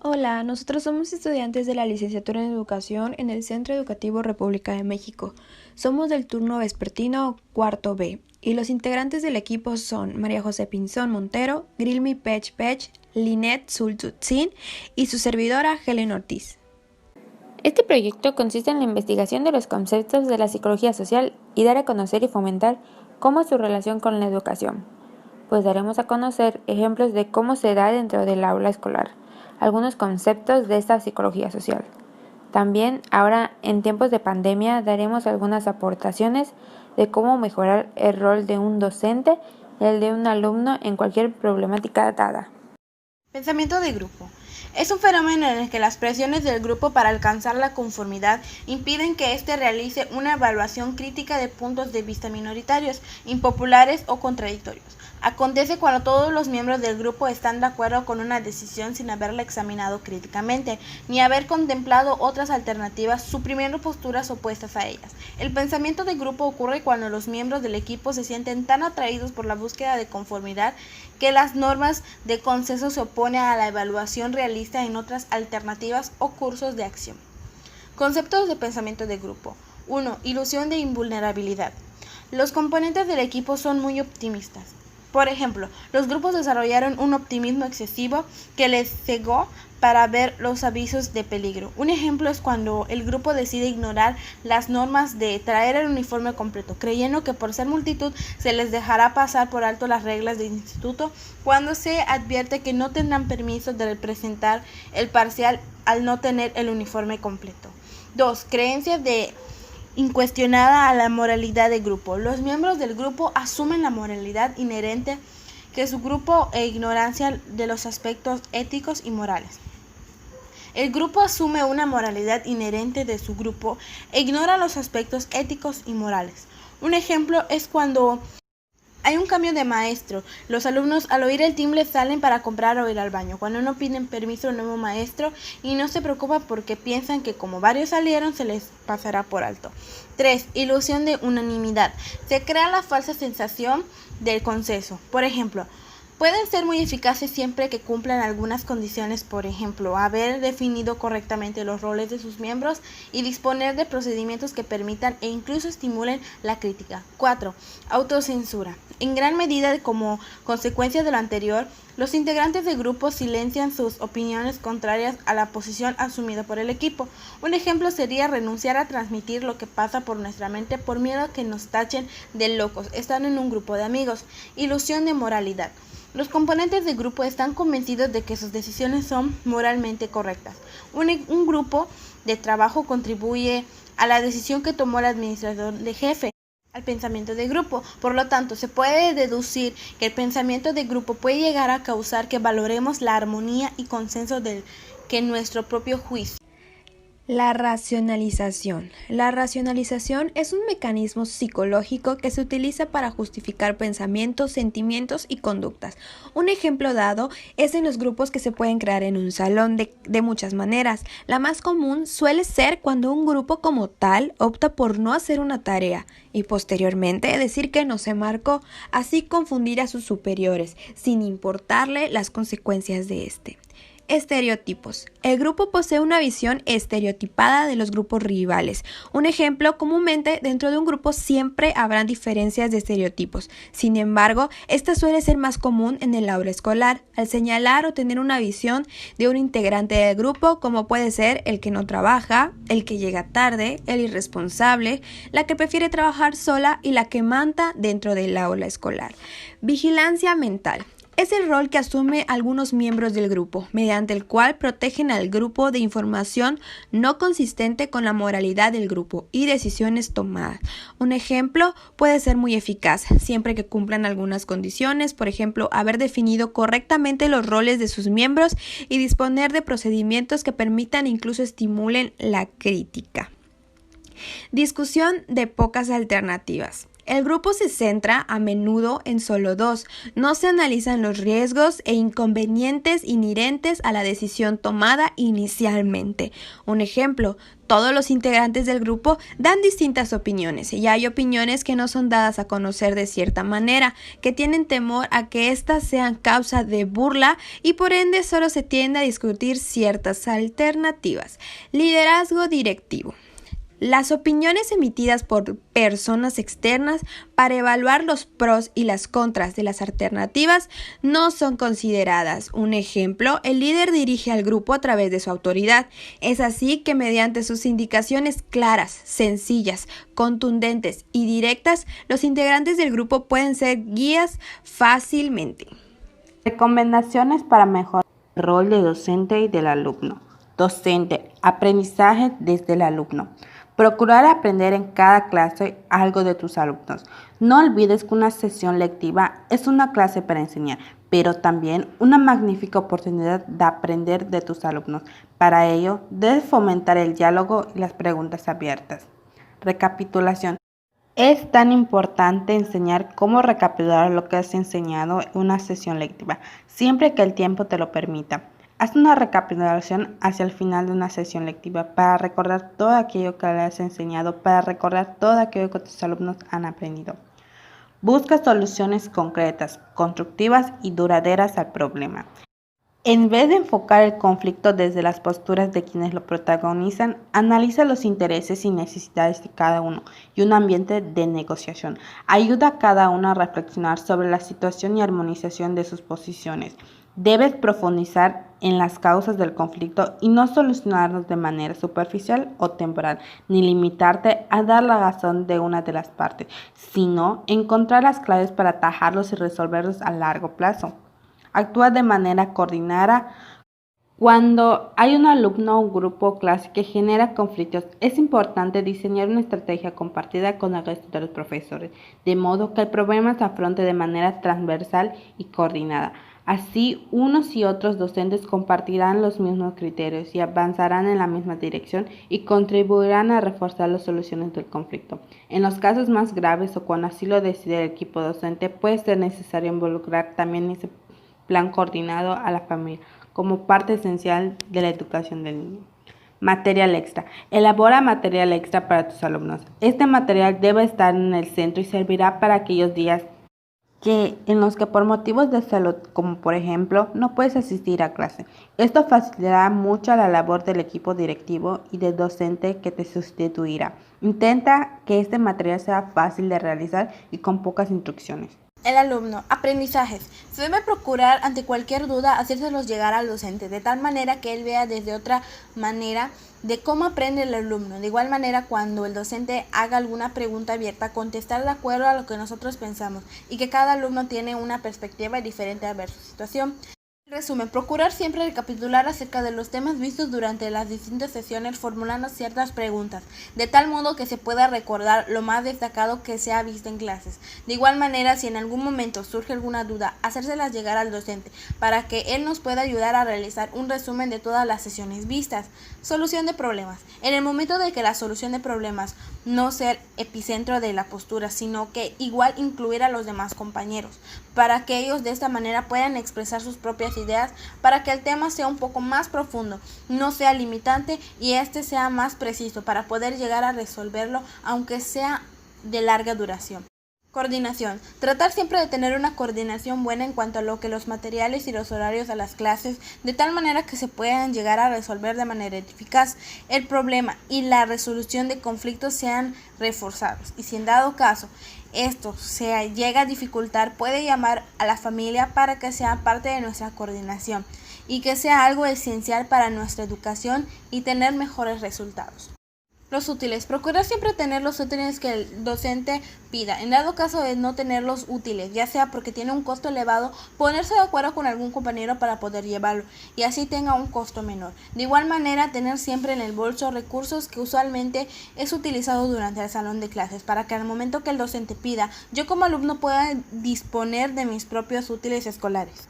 Hola, nosotros somos estudiantes de la licenciatura en Educación en el Centro Educativo República de México. Somos del turno vespertino cuarto B y los integrantes del equipo son María José Pinzón Montero, Grilmi Pech Pech, Linet Sultutzin y su servidora Helen Ortiz. Este proyecto consiste en la investigación de los conceptos de la psicología social y dar a conocer y fomentar cómo es su relación con la educación, pues daremos a conocer ejemplos de cómo se da dentro del aula escolar, algunos conceptos de esta psicología social. También, ahora en tiempos de pandemia, daremos algunas aportaciones de cómo mejorar el rol de un docente y el de un alumno en cualquier problemática dada. Pensamiento de grupo. Es un fenómeno en el que las presiones del grupo para alcanzar la conformidad impiden que éste realice una evaluación crítica de puntos de vista minoritarios, impopulares o contradictorios. Acontece cuando todos los miembros del grupo están de acuerdo con una decisión sin haberla examinado críticamente, ni haber contemplado otras alternativas, suprimiendo posturas opuestas a ellas. El pensamiento de grupo ocurre cuando los miembros del equipo se sienten tan atraídos por la búsqueda de conformidad que las normas de consenso se oponen a la evaluación realista en otras alternativas o cursos de acción. Conceptos de pensamiento de grupo. 1. Ilusión de invulnerabilidad. Los componentes del equipo son muy optimistas. Por ejemplo, los grupos desarrollaron un optimismo excesivo que les cegó para ver los avisos de peligro. Un ejemplo es cuando el grupo decide ignorar las normas de traer el uniforme completo, creyendo que por ser multitud se les dejará pasar por alto las reglas del instituto cuando se advierte que no tendrán permiso de presentar el parcial al no tener el uniforme completo. 2. Creencias de incuestionada a la moralidad del grupo. Los miembros del grupo asumen la moralidad inherente que su grupo e ignorancia de los aspectos éticos y morales. El grupo asume una moralidad inherente de su grupo e ignora los aspectos éticos y morales. Un ejemplo es cuando hay un cambio de maestro. Los alumnos al oír el timbre salen para comprar o ir al baño. Cuando no piden permiso al nuevo maestro y no se preocupan porque piensan que como varios salieron se les pasará por alto. 3. Ilusión de unanimidad. Se crea la falsa sensación del consenso. Por ejemplo, pueden ser muy eficaces siempre que cumplan algunas condiciones, por ejemplo, haber definido correctamente los roles de sus miembros y disponer de procedimientos que permitan e incluso estimulen la crítica. 4. Autocensura. En gran medida, como consecuencia de lo anterior, los integrantes del grupo silencian sus opiniones contrarias a la posición asumida por el equipo. Un ejemplo sería renunciar a transmitir lo que pasa por nuestra mente por miedo a que nos tachen de locos, estando en un grupo de amigos. Ilusión de moralidad. Los componentes del grupo están convencidos de que sus decisiones son moralmente correctas. Un grupo de trabajo contribuye a la decisión que tomó el administrador de jefe, al pensamiento de grupo. Por lo tanto, se puede deducir que el pensamiento de grupo puede llegar a causar que valoremos la armonía y consenso que nuestro propio juicio. La racionalización. La racionalización es un mecanismo psicológico que se utiliza para justificar pensamientos, sentimientos y conductas. Un ejemplo dado es en los grupos que se pueden crear en un salón de muchas maneras. La más común suele ser cuando un grupo como tal opta por no hacer una tarea y posteriormente decir que no se marcó, así confundir a sus superiores, sin importarle las consecuencias de este. Estereotipos. El grupo posee una visión estereotipada de los grupos rivales. Un ejemplo, comúnmente dentro de un grupo siempre habrán diferencias de estereotipos. Sin embargo, esta suele ser más común en el aula escolar, al señalar o tener una visión de un integrante del grupo, como puede ser el que no trabaja, el que llega tarde, el irresponsable, la que prefiere trabajar sola y la que manda dentro del aula escolar. Vigilancia mental. Es el rol que asume algunos miembros del grupo, mediante el cual protegen al grupo de información no consistente con la moralidad del grupo y decisiones tomadas. Un ejemplo puede ser muy eficaz, siempre que cumplan algunas condiciones, por ejemplo, haber definido correctamente los roles de sus miembros y disponer de procedimientos que permitan e incluso estimulen la crítica. Discusión de pocas alternativas. El grupo se centra a menudo en solo dos, no se analizan los riesgos e inconvenientes inherentes a la decisión tomada inicialmente. Un ejemplo, todos los integrantes del grupo dan distintas opiniones y hay opiniones que no son dadas a conocer de cierta manera, que tienen temor a que éstas sean causa de burla y por ende solo se tiende a discutir ciertas alternativas. Liderazgo directivo. Las opiniones emitidas por personas externas para evaluar los pros y las contras de las alternativas no son consideradas. Un ejemplo, el líder dirige al grupo a través de su autoridad. Es así que mediante sus indicaciones claras, sencillas, contundentes y directas, los integrantes del grupo pueden ser guías fácilmente. Recomendaciones para mejorar el rol de docente y del alumno. Docente, aprendizaje desde el alumno. Procurar aprender en cada clase algo de tus alumnos. No olvides que una sesión lectiva es una clase para enseñar, pero también una magnífica oportunidad de aprender de tus alumnos. Para ello, debes fomentar el diálogo y las preguntas abiertas. Recapitulación. Es tan importante enseñar cómo recapitular lo que has enseñado en una sesión lectiva, siempre que el tiempo te lo permita. Haz una recapitulación hacia el final de una sesión lectiva para recordar todo aquello que le has enseñado, para recordar todo aquello que tus alumnos han aprendido. Busca soluciones concretas, constructivas y duraderas al problema. En vez de enfocar el conflicto desde las posturas de quienes lo protagonizan, analiza los intereses y necesidades de cada uno y un ambiente de negociación. Ayuda a cada uno a reflexionar sobre la situación y armonización de sus posiciones. Debes profundizar en las causas del conflicto y no solucionarlos de manera superficial o temporal, ni limitarte a dar la razón de una de las partes, sino encontrar las claves para atajarlos y resolverlos a largo plazo. Actúa de manera coordinada. Cuando hay un alumno o un grupo o clase que genera conflictos, es importante diseñar una estrategia compartida con el resto de los profesores, de modo que el problema se afronte de manera transversal y coordinada. Así, unos y otros docentes compartirán los mismos criterios y avanzarán en la misma dirección y contribuirán a reforzar las soluciones del conflicto. En los casos más graves o cuando así lo decide el equipo docente, puede ser necesario involucrar también ese plan coordinado a la familia como parte esencial de la educación del niño. Material extra. Elabora material extra para tus alumnos. Este material debe estar en el centro y servirá para aquellos días en los que por motivos de salud, como por ejemplo, no puedes asistir a clase. Esto facilitará mucho la labor del equipo directivo y del docente que te sustituirá. Intenta que este material sea fácil de realizar y con pocas instrucciones. El alumno. Aprendizajes. Se debe procurar ante cualquier duda hacérselos llegar al docente, de tal manera que él vea desde otra manera de cómo aprende el alumno. De igual manera, cuando el docente haga alguna pregunta abierta, contestar de acuerdo a lo que nosotros pensamos y que cada alumno tiene una perspectiva diferente a ver su situación. Resumen, procurar siempre recapitular acerca de los temas vistos durante las distintas sesiones formulando ciertas preguntas, de tal modo que se pueda recordar lo más destacado que se ha visto en clases. De igual manera, si en algún momento surge alguna duda, hacérselas llegar al docente para que él nos pueda ayudar a realizar un resumen de todas las sesiones vistas. Solución de problemas. En el momento de que la solución de problemas no ser epicentro de la postura, sino que igual incluir a los demás compañeros, para que ellos de esta manera puedan expresar sus propias ideas, para que el tema sea un poco más profundo, no sea limitante y este sea más preciso para poder llegar a resolverlo, aunque sea de larga duración. Coordinación. Tratar siempre de tener una coordinación buena en cuanto a lo que los materiales y los horarios de las clases, de tal manera que se puedan llegar a resolver de manera eficaz el problema y la resolución de conflictos sean reforzados. Y si en dado caso esto se llega a dificultar, puede llamar a la familia para que sea parte de nuestra coordinación y que sea algo esencial para nuestra educación y tener mejores resultados. Los útiles. Procurar siempre tener los útiles que el docente pida. En dado caso de no tener los útiles, ya sea porque tiene un costo elevado, ponerse de acuerdo con algún compañero para poder llevarlo y así tenga un costo menor. De igual manera, tener siempre en el bolso recursos que usualmente es utilizado durante el salón de clases para que al momento que el docente pida, yo como alumno pueda disponer de mis propios útiles escolares.